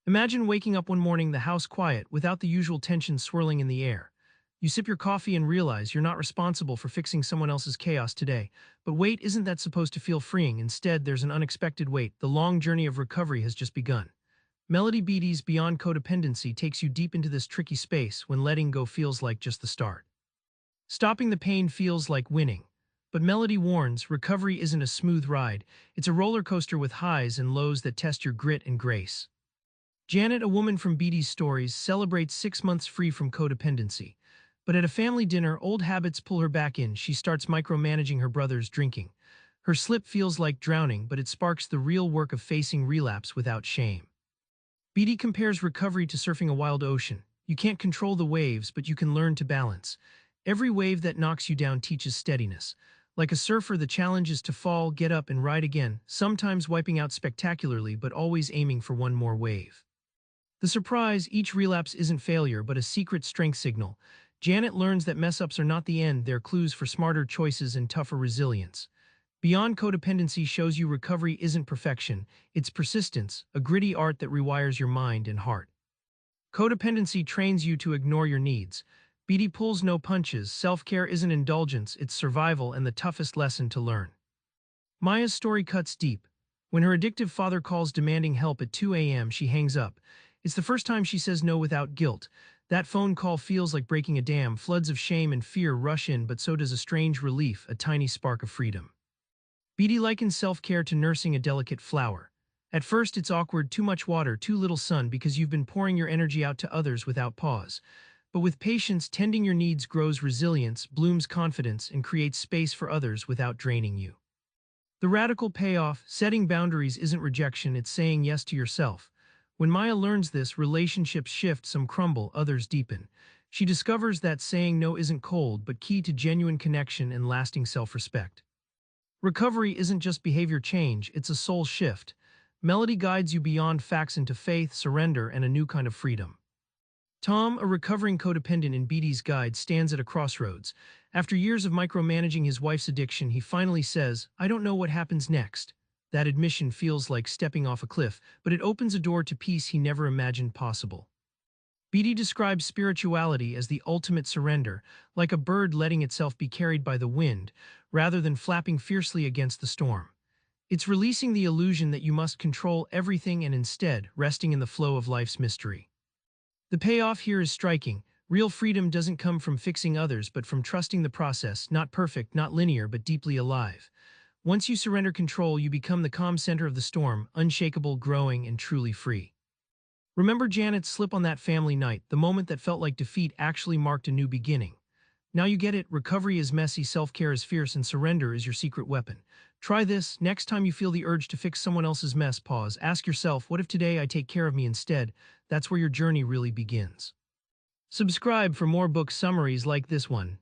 Imagine waking up one morning, the house quiet, without the usual tension swirling in the air. You sip your coffee and realize you're not responsible for fixing someone else's chaos today. But wait, isn't that supposed to feel freeing? Instead, there's an unexpected wait. The long journey of recovery has just begun. Melody Beattie's Beyond Codependency takes you deep into this tricky space when letting go feels like just the start. Stopping the pain feels like winning. But Melody warns, recovery isn't a smooth ride. It's a roller coaster with highs and lows that test your grit and grace. Janet, a woman from Beattie's stories, celebrates 6 months free from codependency. But at a family dinner, old habits pull her back in. She starts micromanaging her brother's drinking. Her slip feels like drowning, but it sparks the real work of facing relapse without shame. Beattie compares recovery to surfing a wild ocean. You can't control the waves, but you can learn to balance. Every wave that knocks you down teaches steadiness. Like a surfer, the challenge is to fall, get up, and ride again, sometimes wiping out spectacularly, but always aiming for one more wave. The surprise, each relapse isn't failure, but a secret strength signal. Janet learns that mess-ups are not the end, they're clues for smarter choices and tougher resilience. Beyond Codependency shows you recovery isn't perfection, it's persistence, a gritty art that rewires your mind and heart. Codependency trains you to ignore your needs. Beattie pulls no punches, self-care isn't indulgence, it's survival and the toughest lesson to learn. Maya's story cuts deep. When her addictive father calls demanding help at 2 a.m., she hangs up. It's the first time she says no without guilt. That phone call feels like breaking a dam. Floods of shame and fear rush in, but so does a strange relief, a tiny spark of freedom. Beattie likens self-care to nursing a delicate flower. At first it's awkward, too much water, too little sun, because you've been pouring your energy out to others without pause. But with patience, tending your needs grows resilience, blooms confidence, and creates space for others without draining you. The radical payoff, setting boundaries isn't rejection, it's saying yes to yourself. When Maya learns this, relationships shift, some crumble, others deepen. She discovers that saying no isn't cold, but key to genuine connection and lasting self-respect. Recovery isn't just behavior change, it's a soul shift. Melody guides you beyond facts into faith, surrender, and a new kind of freedom. Tom, a recovering codependent in Beattie's guide, stands at a crossroads. After years of micromanaging his wife's addiction, he finally says, "I don't know what happens next." That admission feels like stepping off a cliff, but it opens a door to peace he never imagined possible. Beattie describes spirituality as the ultimate surrender, like a bird letting itself be carried by the wind, rather than flapping fiercely against the storm. It's releasing the illusion that you must control everything and instead resting in the flow of life's mystery. The payoff here is striking. Real freedom doesn't come from fixing others, but from trusting the process, not perfect, not linear, but deeply alive. Once you surrender control, you become the calm center of the storm, unshakable, growing, and truly free. Remember Janet's slip on that family night, the moment that felt like defeat actually marked a new beginning. Now you get it, recovery is messy, self-care is fierce, and surrender is your secret weapon. Try this, next time you feel the urge to fix someone else's mess, pause, ask yourself, what if today I take care of me instead? That's where your journey really begins. Subscribe for more book summaries like this one.